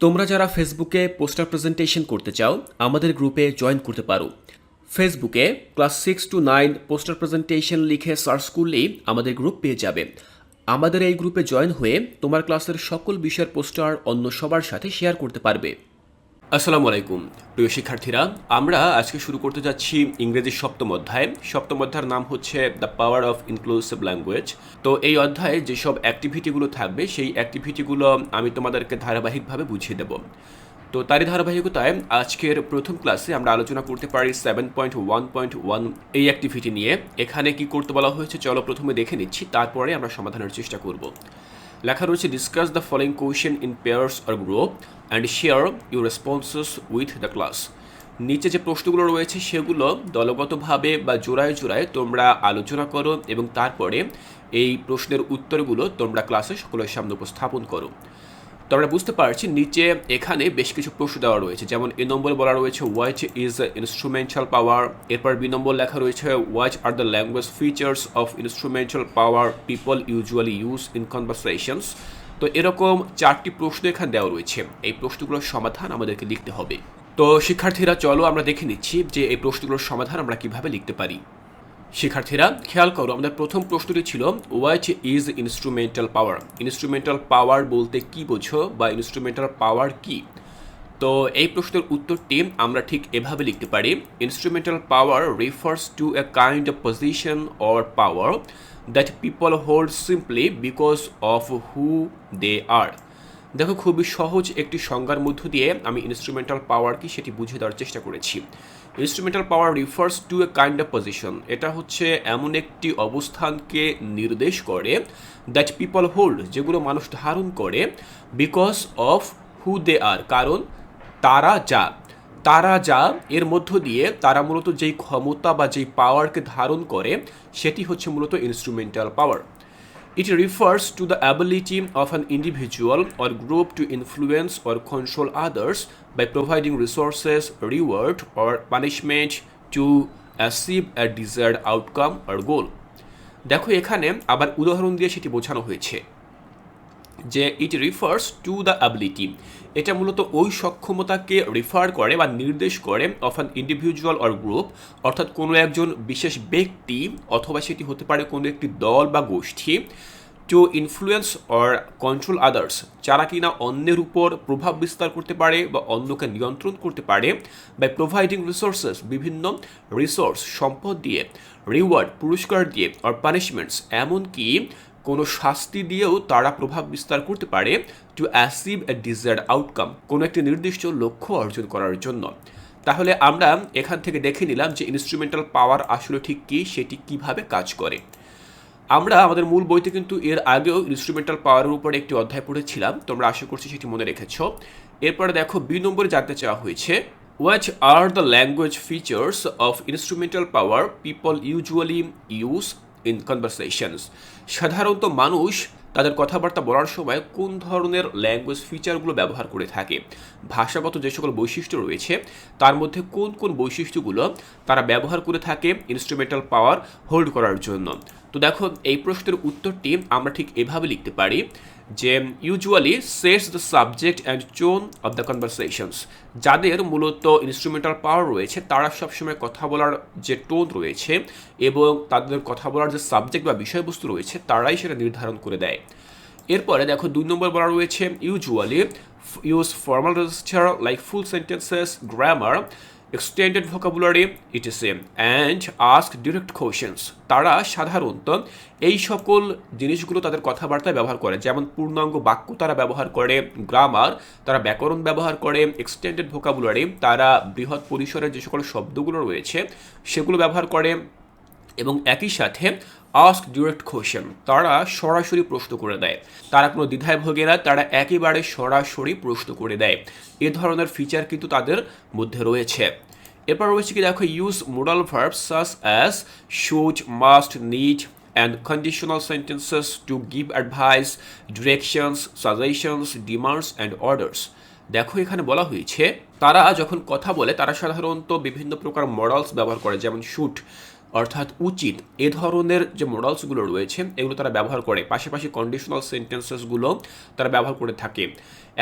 তোমরা যারা ফেসবুকে পোস্টার প্রেজেন্টেশন করতে চাও আমাদের গ্রুপে জয়েন করতে পারো। ফেসবুকে ক্লাস 6 to 9 পোস্টার প্রেজেন্টেশন লিখে সার্চ করলেই আমাদের গ্রুপ পেয়ে যাবে। আমাদের এই গ্রুপে জয়েন হয়ে তোমার ক্লাসের সকল বিষয়ের পোস্টার অন্য সবার সাথে শেয়ার করতে পারবে। আসসালামু আলাইকুম প্রিয় শিক্ষার্থীরা, আমরা আজকে শুরু করতে যাচ্ছি ইংরেজি সপ্তম অধ্যায়। সপ্তম অধ্যায়ের নাম হচ্ছে the power of inclusive language. তো এই অধ্যায়ে যেসব অ্যাক্টিভিটিগুলো থাকবে সেই অ্যাক্টিভিটিগুলো আমি তোমাদেরকে ধারাবাহিকভাবে বুঝিয়ে দেব। তো তারই ধারাবাহিকতায় আজকের প্রথম ক্লাসে আমরা আলোচনা করতে পারি 7.1.1 এই অ্যাক্টিভিটি নিয়ে। এখানে কি করতে বলা হয়েছে চলো প্রথমে দেখে নিচ্ছি, তারপরে আমরা সমাধানের চেষ্টা করব। লেখা রয়েছে discuss the following question in pairs or group and share your responses with the class. নিচে যে প্রশ্নগুলো রয়েছে সেগুলো দলগতভাবে বা জোড়ায় জোড়ায় তোমরা আলোচনা করো এবং তারপরে এই প্রশ্নের উত্তরগুলো তোমরা ক্লাসে সকলের সামনে উপস্থাপন করো। তো আমরা বুঝতে পারছি নিচে এখানে বেশ কিছু প্রশ্ন দেওয়া রয়েছে, যেমন এ নম্বরে বলা রয়েছে হোয়াট ইজ ইনস্ট্রুমেন্টাল পাওয়ার। এরপর বি নম্বর লেখা রয়েছে what are the language features of instrumental power people usually use in conversations. তো এরকম চারটি প্রশ্ন এখানে দেওয়া রয়েছে, এই প্রশ্নগুলোর সমাধান আমাদেরকে লিখতে হবে। তো শিক্ষার্থীরা চলো আমরা দেখে নিচ্ছি যে এই প্রশ্নগুলোর সমাধান আমরা কিভাবে লিখতে পারি। শিক্ষার্থীরা খেয়াল করো, আমাদের প্রথম প্রশ্নটি ছিল what is instrumental power. Instrumental পাওয়ার বলতে কি বোঝো বা ইনস্ট্রুমেন্টাল পাওয়ার কি? তো এই প্রশ্নের উত্তরটি আমরা ঠিক এভাবে লিখতে পারি, instrumental power refers to a kind of position or power that people hold simply because of who they are. দেখো খুবই সহজ একটি সংজ্ঞার মধ্য দিয়ে আমি ইনস্ট্রুমেন্টাল পাওয়ার কি সেটি বুঝিয়ে দেওয়ার চেষ্টা করেছি। Instrumental power refers to a kind of position, এটা হচ্ছে এমন একটি অবস্থানকে নির্দেশ করে দ্যাট পিপল হোল্ড, যেগুলো মানুষ ধারণ করে, বিকজ অফ হু দে আর, কারণ তারা যা এর মধ্য দিয়ে তারা মূলত যেই ক্ষমতা বা যেই পাওয়ারকে ধারণ করে সেটি হচ্ছে মূলত instrumental power. It refers to the ability of an individual or group to influence or control others by providing resources, reward, or punishment to achieve a desired outcome or goal. দেখো এখানে আবার উদাহরণ দিয়ে সেটি বোঝানো হয়েছে যে ইট রিফার্স টু দ্য অ্যাবিলিটি, এটা মূলত ওই সক্ষমতাকে রিফার করে বা নির্দেশ করে of an individual or group, অর্থাৎ কোনো একজন বিশেষ ব্যক্তি অথবা সেটি হতে পারে কোনো একটি দল বা গোষ্ঠী, two influence or control others, যারা কিনা অন্যের উপর প্রভাব বিস্তার করতে পারে বা অন্যকে নিয়ন্ত্রণ করতে পারে, বাই প্রোভাইডিং রিসোর্সেস, বিভিন্ন রিসোর্স সম্পদ দিয়ে, রিওয়ার্ড পুরস্কার দিয়ে, অর পানিশমেন্টস এমনকি কোনো শাস্তি দিয়েও তারা প্রভাব বিস্তার করতে পারে, to achieve A desired outcome, কোনো একটি নির্দিষ্ট লক্ষ্য অর্জন করার জন্য। তাহলে আমরা এখান থেকে দেখে নিলাম যে ইনস্ট্রুমেন্টাল পাওয়ার আসলে ঠিক কী, সেটি কিভাবে কাজ করে। আমরা আমাদের মূল বইতে কিন্তু এর আগেও ইনস্ট্রুমেন্টাল পাওয়ারের উপর একটি অধ্যায় পড়েছিলাম, তোমরা আশা করছি সেটি মনে রেখেছ। এরপরে দেখো বি নম্বরে জানতে চাওয়া হয়েছে what are the language features of instrumental power people usually use in conversations. সাধারণত মানুষ তাদের কথাবার্তা বলার সময় কোন ধরনের ল্যাঙ্গুয়েজ ফিচারগুলো ব্যবহার করে থাকে, ভাষাগত যে সকল বৈশিষ্ট্য রয়েছে তার মধ্যে কোন কোন বৈশিষ্ট্যগুলো তারা ব্যবহার করে থাকে ইনস্ট্রুমেন্টাল পাওয়ার হোল্ড করার জন্য। তো দেখো এই প্রশ্নের উত্তরটি আমরা ঠিক এভাবে লিখতে পারি যে usually sets the subject and tone of the conversations, যাদের মূলত ইনস্ট্রুমেন্টাল পাওয়ার রয়েছে তারা সবসময় কথা বলার যে টোন রয়েছে এবং তাদের কথা বলার যে সাবজেক্ট বা বিষয়বস্তু রয়েছে তারাই সেটা নির্ধারণ করে দেয়। এরপরে দেখো 2 নম্বর বলা রয়েছে usually use formal register like full sentences, grammar, extended vocabulary etc and ask direct questions। তারা সাধারণত এই সকল জিনিসগুলো তাদের কথাবার্তায় ব্যবহার করে, যেমন পূর্ণাঙ্গ বাক্য তারা ব্যবহার করে, গ্রামার তারা ব্যাকরণ ব্যবহার করে, এক্সটেন্ডেড ভোকাবুলারি তারা বৃহৎ পরিসরের যে সকল শব্দগুলো রয়েছে সেগুলো ব্যবহার করে, এবং একই সাথে আস্ক ডিরেক্ট কোয়েশ্চেন তারা সরাসরি প্রশ্ন করে দেয়, তারা কোনো দ্বিধায় ভোগে না, তারা একেবারে সরাসরি প্রশ্ন করে দেয়। এ ধরনের ফিচার কিন্তু তাদের মধ্যে রয়েছে। এরপর রয়েছে কি দেখো use modal verbs such as should, must, need and conditional sentences to give advice, directions, suggestions, demands and orders. দেখো এখানে বলা হয়েছে তারা যখন কথা বলে তারা সাধারণত বিভিন্ন প্রকার মডালস ব্যবহার করে, যেমন শুড অর্থাৎ উচিত, এ ধরনের যে মডেলসগুলো রয়েছে এগুলো তারা ব্যবহার করে। পাশাপাশি কন্ডিশনাল সেন্টেন্সেসগুলো তারা ব্যবহার করে থাকে।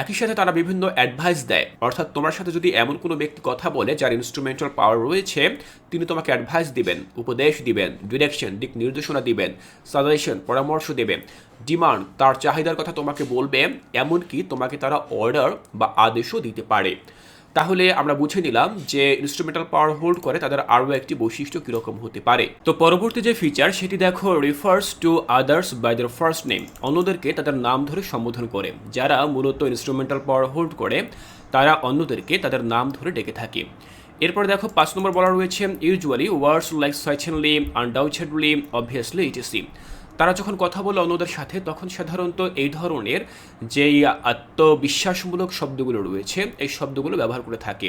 একই সাথে তারা বিভিন্ন অ্যাডভাইস দেয়, অর্থাৎ তোমার সাথে যদি এমন কোনো ব্যক্তি কথা বলে যার ইনস্ট্রুমেন্টাল পাওয়ার রয়েছে, তিনি তোমাকে অ্যাডভাইস দিবেন, উপদেশ দিবেন, ডিরেকশন দিক নির্দেশনা দিবেন, সাজেশন পরামর্শ দেবেন, ডিমান্ড তার চাহিদার কথা তোমাকে বলবে, এমনকি তোমাকে তারা অর্ডার বা আদেশও দিতে পারে। তাহলে আমরা বুঝে নিলাম যে ইনস্ট্রুমেন্টাল পাওয়ার হোল্ড করে তাদের আরও একটি বৈশিষ্ট্য কীরকম হতে পারে। তো পরবর্তী যে ফিচার সেটি দেখো, refers to others by their first name, অন্যদেরকে তাদের নাম ধরে সম্বোধন করে। যারা মূলত ইনস্ট্রুমেন্টাল পাওয়ার হোল্ড করে তারা অন্যদেরকে তাদের নাম ধরে ডেকে থাকে। এরপর দেখো 5 নম্বর বলা রয়েছে, ইউজুয়ালি ওয়ার্ডস like certainly, undoubtedly, obviously etc. তারা যখন কথা বলে অন্যদের সাথে তখন সাধারণত এই ধরনের যেই আত্মবিশ্বাসমূলক শব্দগুলো রয়েছে এই শব্দগুলো ব্যবহার করে থাকে।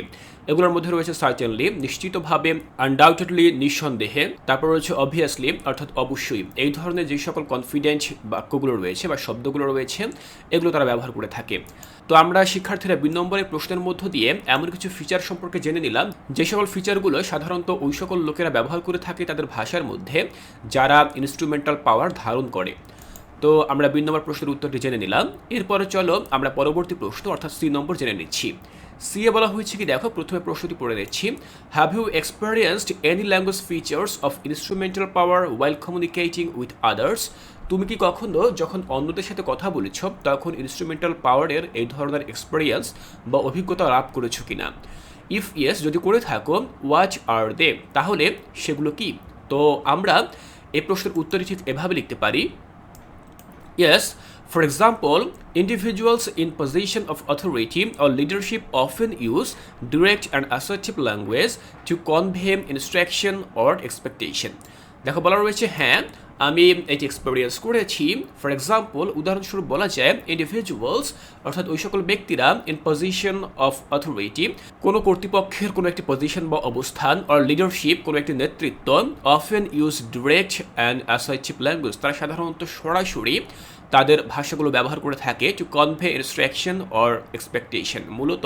এগুলোর মধ্যে রয়েছে সার্টেনলি, নিশ্চিতভাবে, আনডাউটেডলি, নিঃসন্দেহে, তারপর রয়েছে অবভিয়াসলি অর্থাৎ অবশ্যই। এই ধরনের যে সকল কনফিডেন্ট বাক্যগুলো রয়েছে বা শব্দগুলো রয়েছে এগুলো তারা ব্যবহার করে থাকে। তো আমরা শিক্ষার্থীরা 2 নম্বরের প্রশ্নের মধ্য দিয়ে এমন কিছু ফিচার সম্পর্কে জেনে নিলাম যে সকল ফিচারগুলো সাধারণত ওই সকল লোকেরা ব্যবহার করে থাকে তাদের ভাষার মধ্যে যারা ইনস্ট্রুমেন্টাল পাওয়ার ধারণ করে। তো আমরা 2 নম্বর প্রশ্নের উত্তরটি জেনে নিলাম। এরপরে চলো আমরা পরবর্তী প্রশ্ন অর্থাৎ 3 নম্বর জেনে নিচ্ছি। সি এ বলা হয়েছে কি দেখো, প্রথমে প্রশ্নটি পড়ে নিচ্ছি। Have you experienced any language features of instrumental power while communicating with others? তুমি কি কখনো যখন অন্যদের সাথে কথা বলেছ তখন ইনস্ট্রুমেন্টাল পাওয়ারের এই ধরনের এক্সপেরিয়েন্স বা অভিজ্ঞতা লাভ করেছো কিনা? ইফ ইয়েস, যদি করে থাকো, হোয়াট আর দে, তাহলে সেগুলো কি? তো আমরা এই প্রশ্নের উত্তরটি ঠিক এভাবে লিখতে পারি। Yes, for example, individuals in position of authority or leadership often use direct and assertive language to convey instruction or expectation. দেখো বলা রয়েছে হ্যাঁ আমি এটি এক্সপেরিয়েন্স করেছি। ফর এক্সাম্পল, উদাহরণস্বরূপ বলা যায় ইন্ডিভিজুয়ালস অর্থাৎ ওই সকল ব্যক্তিরা ইন পজিশন অফ অথরিটি, কোনো কর্তৃপক্ষের কোনো একটি পজিশন বা অবস্থান, অর লিডারশিপ কোনো একটি নেতৃত্ব, often use direct and assertive language, তারা সাধারণত সরাসরি তাদের ভাষাগুলো ব্যবহার করে থাকে to convey instruction or expectation. মূলত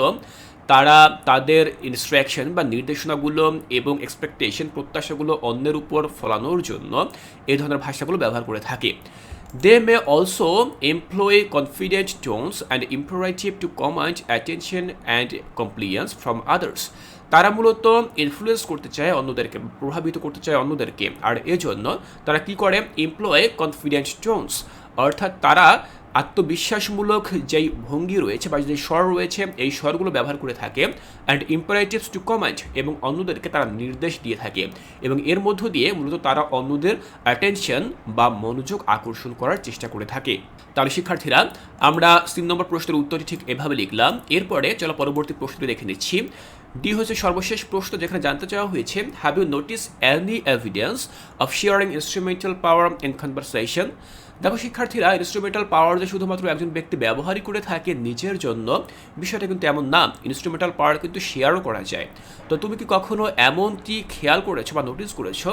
তারা তাদের ইনস্ট্রাকশন বা নির্দেশনাগুলো এবং এক্সপেকটেশন প্রত্যাশাগুলো অন্যের উপর ফলানোর জন্য এই ধরনের ভাষাগুলো ব্যবহার করে থাকে। They may also employ confident tones and imperative to command attention and compliance from others. তারা মূলত ইনফ্লুয়েন্স করতে চায় অন্যদেরকে, প্রভাবিত করতে চায় অন্যদেরকে, আর এজন্য তারা কি করে, এমপ্লয় কনফিডেন্ট টোনস, অর্থাৎ তারা আত্মবিশ্বাসমূলক যেই ভঙ্গি রয়েছে বা যে স্বর রয়েছে এই স্বরগুলো ব্যবহার করে থাকে। অ্যান্ড ইম্পারেটিভস টু কমান্ড, এবং অন্যদেরকে তারা নির্দেশ দিয়ে থাকে, এবং এর মধ্য দিয়ে মূলত তারা অন্যদের অ্যাটেনশন বা মনোযোগ আকর্ষণ করার চেষ্টা করে থাকে। তাহলে শিক্ষার্থীরা আমরা 3 নম্বর প্রশ্নের উত্তরটি ঠিক এভাবে লিখলাম। এরপরে চলো পরবর্তী প্রশ্নটি দেখে নিচ্ছি। ডি হচ্ছে সর্বশেষ প্রশ্ন, যেখানে জানতে চাওয়া হয়েছে have you notice any evidence of sharing instrumental power in conversation? দেখো শিক্ষার্থীরা, ইনস্ট্রুমেন্টাল পাওয়ার যে শুধুমাত্র একজন ব্যক্তি ব্যবহারই করে থাকে নিজের জন্য, বিষয়টা কিন্তু এমন না। ইনস্ট্রুমেন্টাল পাওয়ার কিন্তু শেয়ারও করা যায়। তো তুমি কি কখনো এমনটি খেয়াল করেছো বা নোটিস করেছো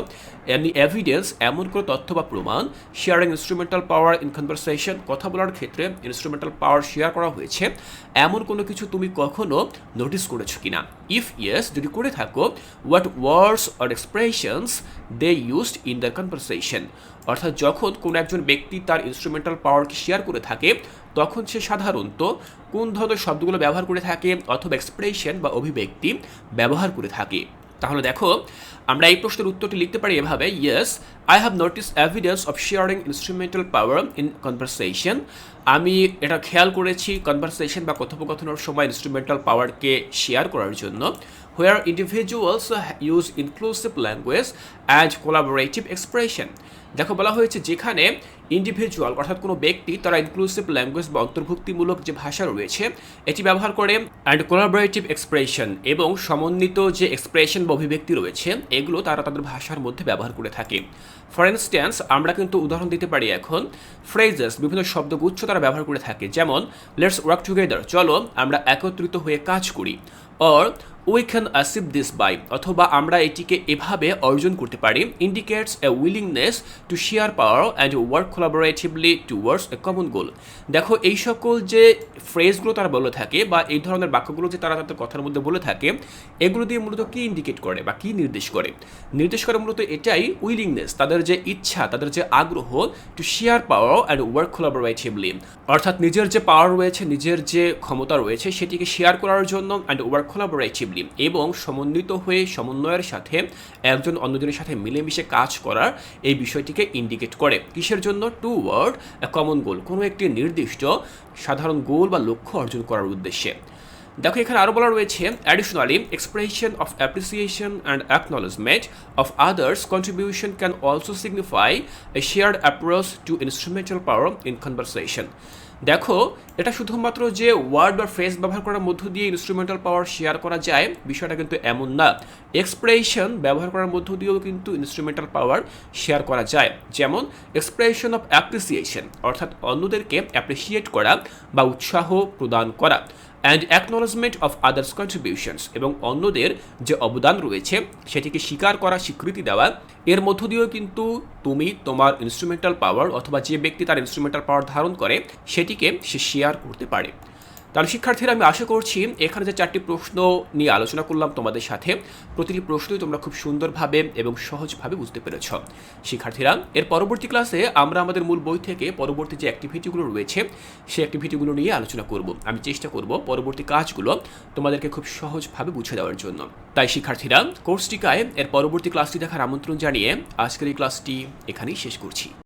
এনি এভিডেন্স, এমন কোনো তথ্য বা প্রমাণ sharing instrumental power in conversation, কথা বলার ক্ষেত্রে ইনস্ট্রুমেন্টাল পাওয়ার শেয়ার করা হয়েছে, এমন কোনো কিছু তুমি কখনো নোটিস করেছো কিনা? ইফ ইয়েস, যদি করে থাকো, what words or expressions they used in the conversation, অর্থাৎ যখন কোনো একজন ব্যক্তি তার ইনস্ট্রুমেন্টাল পাওয়ারকে শেয়ার করে থাকে তখন সে সাধারণত কোন ধরনের শব্দগুলো ব্যবহার করে থাকে অথবা এক্সপ্রেশন বা অভিব্যক্তি ব্যবহার করে থাকে। তাহলে দেখো আমরা এই প্রশ্নের উত্তরটি লিখতে পারি এভাবে। Yes, I have notice evidence of sharing instrumental power in conversation. আমি এটা খেয়াল করেছি কনভারসেশন বা কথোপকথনের সময় ইনস্ট্রুমেন্টাল পাওয়ারকে শেয়ার করার জন্য। where individuals use inclusive language and collaborative expression। দেখো বলা হয়েছে যেখানে ইন্ডিভিজুয়াল অর্থাৎ কোনো ব্যক্তি তারা ইনক্লুসিভ ল্যাঙ্গুয়েজ বা অন্তর্ভুক্তিমূলক যে ভাষা রয়েছে এটি ব্যবহার করে, অ্যান্ড কোলাবোরেটিভ এক্সপ্রেশন, এবং সমন্বিত যে এক্সপ্রেশন বা অভিব্যক্তি রয়েছে এগুলো তারা তাদের ভাষার মধ্যে ব্যবহার করে থাকে। ফর ইনস্ট্যান্স, আমরা কিন্তু উদাহরণ দিতে পারি এখন। ফ্রেজেস, বিভিন্ন শব্দগুচ্ছ তারা ব্যবহার করে থাকে, যেমন লেটস ওয়ার্ক টুগেদার, চলো আমরা একত্রিত হয়ে কাজ করি। Or we can achieve this by, অথবা আমরা এটিকে এভাবে অর্জন করতে পারি, indicates a willingness to share power and work collaboratively towards a common goal. দেখো এই সকল যে ফ্রেজগুলো তারা বলে থাকে বা এই ধরনের বাক্যগুলো যে তারা তাদের কথার মধ্যে বলে থাকে, এগুলো দিয়ে মূলত কী ইন্ডিকেট করে বা কী নির্দেশ করে? নির্দেশ করে মূলত এটাই, উইলিংনেস, তাদের যে ইচ্ছা, তাদের যে আগ্রহ, two share power and work collaboratively, অর্থাৎ নিজের যে পাওয়ার রয়েছে, নিজের যে ক্ষমতা রয়েছে সেটিকে শেয়ার করার জন্য, অ্যান্ড ওয়ার্ক কোলাবোরেটিভলি, এবং সমন্বিত হয়ে সমন্বয়ের সাথে একজন অন্যজনের সাথে মিলেমিশে কাজ করার এই বিষয়টিকে ইন্ডিকেট করে। কিসের জন্য? টুওয়ার্ড এ কমন গোল, কোনো একটি নির্দিষ্ট সাধারণ গোল বা লক্ষ্য অর্জন করার উদ্দেশ্যে। দেখো এখানে আরও বলা রয়েছে, additionally expression of appreciation and acknowledgement of others contribution can also signify A shared approach to instrumental power in conversation. দেখো এটা শুধুমাত্র যে ওয়ার্ড বা ফ্রেজ ব্যবহার করার মধ্য দিয়ে ইনস্ট্রুমেন্টাল পাওয়ার শেয়ার করা যায়, বিষয়টা কিন্তু এমন না। এক্সপ্রেশন ব্যবহার করার মধ্য দিয়েও কিন্তু ইনস্ট্রুমেন্টাল পাওয়ার শেয়ার করা যায়। যেমন এক্সপ্রেশন অফ অ্যাপ্রিসিয়েশন, অর্থাৎ অন্যদেরকে অ্যাপ্রিসিয়েট করা বা উৎসাহ প্রদান করা, and acknowledgement of others contributions, এবং অন্যদের যে অবদান রয়েছে সেটিকে স্বীকার করা, স্বীকৃতি দেওয়া, এর মধ্য দিয়েও কিন্তু তুমি তোমার ইনস্ট্রুমেন্টাল পাওয়ার, অথবা যে ব্যক্তি তার ইনস্ট্রুমেন্টাল পাওয়ার ধারণ করে সেটিকে সে শেয়ার করতে পারে। তাহলে শিক্ষার্থীরা, আমি আশা করছি এখানে যে 4টি প্রশ্ন নিয়ে আলোচনা করলাম তোমাদের সাথে, প্রতিটি প্রশ্নই তোমরা খুব সুন্দরভাবে এবং সহজভাবে বুঝতে পেরেছ। শিক্ষার্থীরা, এর পরবর্তী ক্লাসে আমরা আমাদের মূল বই থেকে পরবর্তী যে অ্যাক্টিভিটিগুলো রয়েছে সেই অ্যাক্টিভিটিগুলো নিয়ে আলোচনা করব। আমি চেষ্টা করব পরবর্তী কাজগুলো তোমাদেরকে খুব সহজভাবে বুঝে দেওয়ার জন্য। তাই শিক্ষার্থীরা, কোর্সটিকায় এর পরবর্তী ক্লাসটি দেখার আমন্ত্রণ জানিয়ে আজকের এই ক্লাসটি এখানেই শেষ করছি।